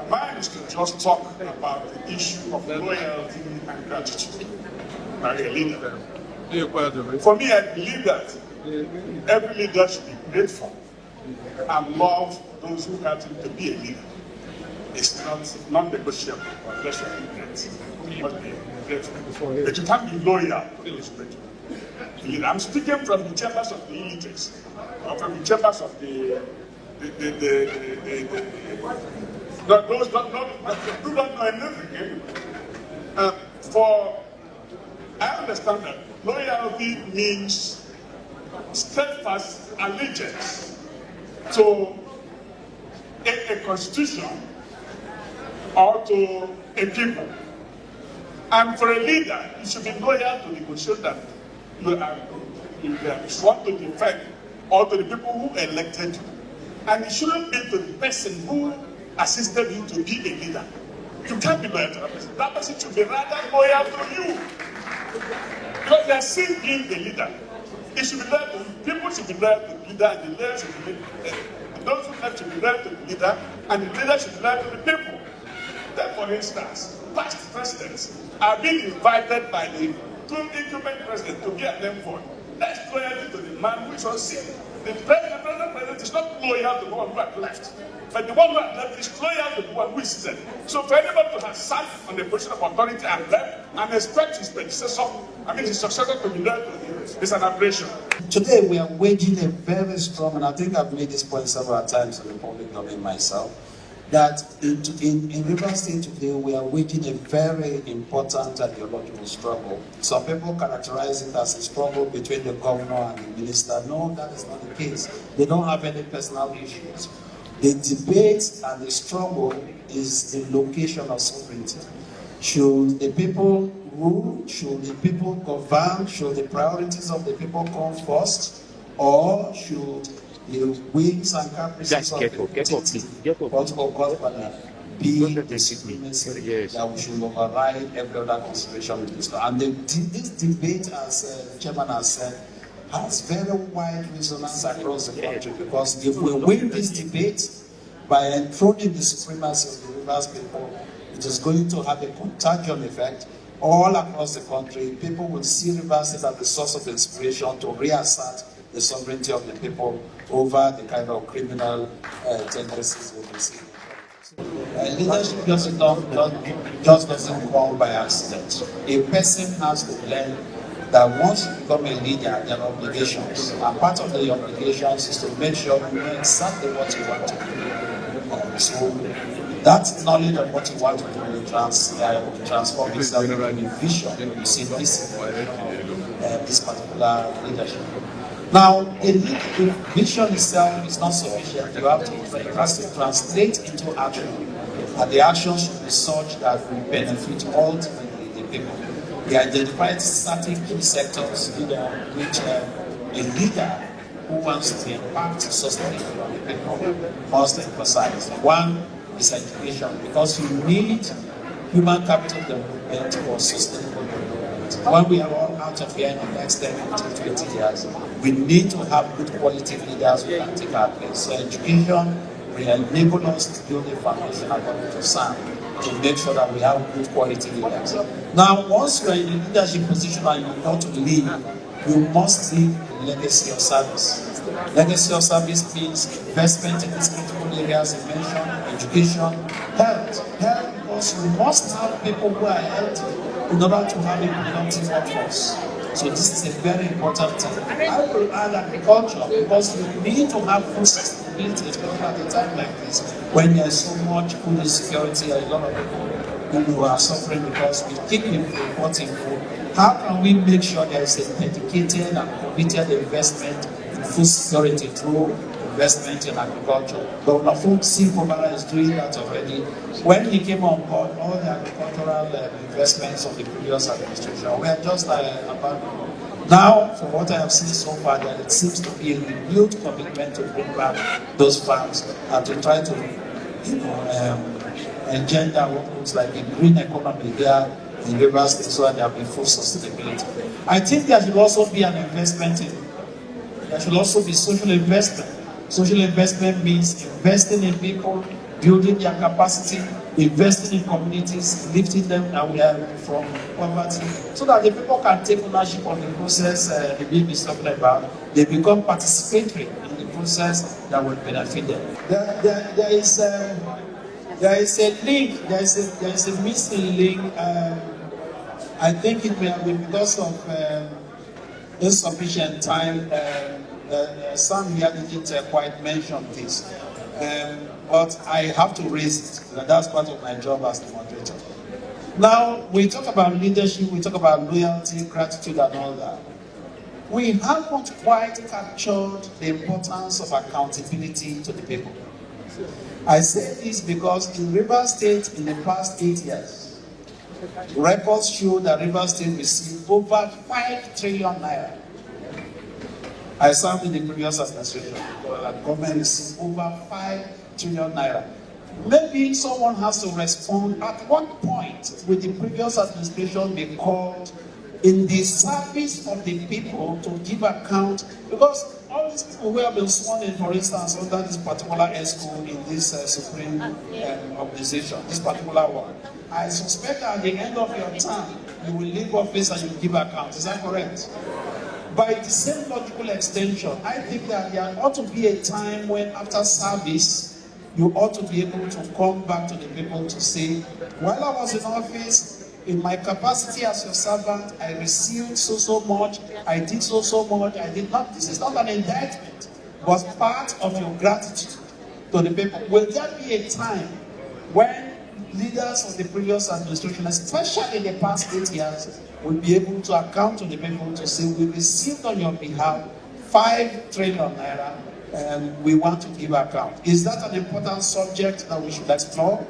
Mine is to just talk about the issue of loyalty and gratitude by a leader. For me, I believe that every leader should be grateful and love those who help him to be a leader. It's not non-negotiable unless you are great. You must be grateful. But you can't be loyal to those grateful. I'm speaking from the chambers of the illiterates, or from the chambers of those who don't know anything. I understand that loyalty means steadfast allegiance to a constitution or to a people. And for a leader, you should be loyal to the constitution that you want to defend, or to the people who elected you. And it shouldn't be to the person who assisted you to be a leader. You can't be loyal to that person. That person should be rather loyal to you. Because they are still being the leader. It should be loyal to you. People should be loyal to the leader, and the leader should be those who left should be loyal to the leader, and the leader should be loyal to the people. Then, for instance, past presidents are being invited by the incumbent president to be an envoy. That's loyalty to the man who is on seat. The president is not loyal to the one who had left, but the one who had left is loyal to the one who is seated. So for anybody to have sat on the position of authority and left and expect his predecessor, his successor to be loyal to him, is an aberration. Today we are waging a very strong, and I think I've made this point several times in the public domain myself, that in Rivers State today we are waging a very important ideological struggle. Some people characterize it as a struggle between the governor and the minister. No, that is not the case. They don't have any personal issues. The debate and the struggle is the location of sovereignty. Should the people rule? Should the people govern? Should the priorities of the people come first? Or should the whims and caprices of the political government be the supremacy that we should override every other consideration with this law? And this debate, as the chairman has said, has very wide resonance across the country, because if we win this debate by enthroning the supremacy of the Rivers people, it is going to have a contagion effect all across the country. People will see Rivers as the source of inspiration to reassert the sovereignty of the people over the kind of criminal tendencies we see. Leadership just doesn't come by accident. A person has to learn that once you become a leader, there are obligations. And part of the obligations is to make sure you know exactly what you want to do. So that knowledge of what you want to do will transform itself into a vision. You see this particular leadership. Now, the vision itself is not sufficient. It has to translate into action. And the action should be such that will benefit ultimately the people. We identified certain key sectors, which a leader who wants to impact sustainability on the people must emphasize. One is education, because you need human capital development for sustainable development. When we are all out of here in the next 10, 15, 20 years, we need to have good quality leaders who can take our place. So education will enable us to build a foundation according to SAM, to make sure that we have good quality leaders. Now, once you are in a leadership position and you want to lead, you must leave a legacy of service. Legacy of service means investment in these critical areas I mentioned, education, health. Health, because you must have people who are healthy in order to have a productive workforce. So this is a very important thing. I will add agriculture, because you need to have food sustainability, especially at a time like this, when there is so much food insecurity and a lot of people who are suffering because we keep importing food. How can we make sure there is a dedicated and committed investment in food security through investment in agriculture? Governor Fubara is doing that already. When he came on board, all the agricultural investments of the previous administration were just abandoned. Now, from what I have seen so far, there seems to be a renewed commitment to bring back those farms and to try to, engender what looks like a green economy there in Rivers State, so that there will be full sustainability. I think there should also be an investment there should also be social investment. Social investment means investing in people building their capacity, investing in communities, lifting them away from poverty, so that the people can take ownership of the process the BB is talking about. They become participatory in the process that will benefit them. There is a link, there is a missing link. I think it may have been because of insufficient time. Some here didn't quite mention this. But I have to raise it. That's part of my job as the moderator. Now, we talk about leadership, we talk about loyalty, gratitude, and all that. We haven't quite captured the importance of accountability to the people. I say this because in Rivers State, in the past 8 years, records show that Rivers State received over 5 trillion naira. I served in the previous administration. The government received over 5 trillion naira. Maybe someone has to respond. At what point will the previous administration be called in the service of the people to give account? Because all these people who have been sworn in, for instance, under this particular ESCO in this supreme organization, this particular one, I suspect that at the end of your term, you will leave office and you will give account. Is that correct? By the same logical extension, I think that there ought to be a time when, after service, you ought to be able to come back to the people to say, while I was in office, in my capacity as your servant, I received so much, I did so much, I did not. This is not an indictment, but part of your gratitude to the people. Will there be a time when leaders of the previous administration, especially in the past 8 years, will be able to account to the people to say, we received on your behalf 5 trillion naira and we want to give account? Is that an important subject that we should explore?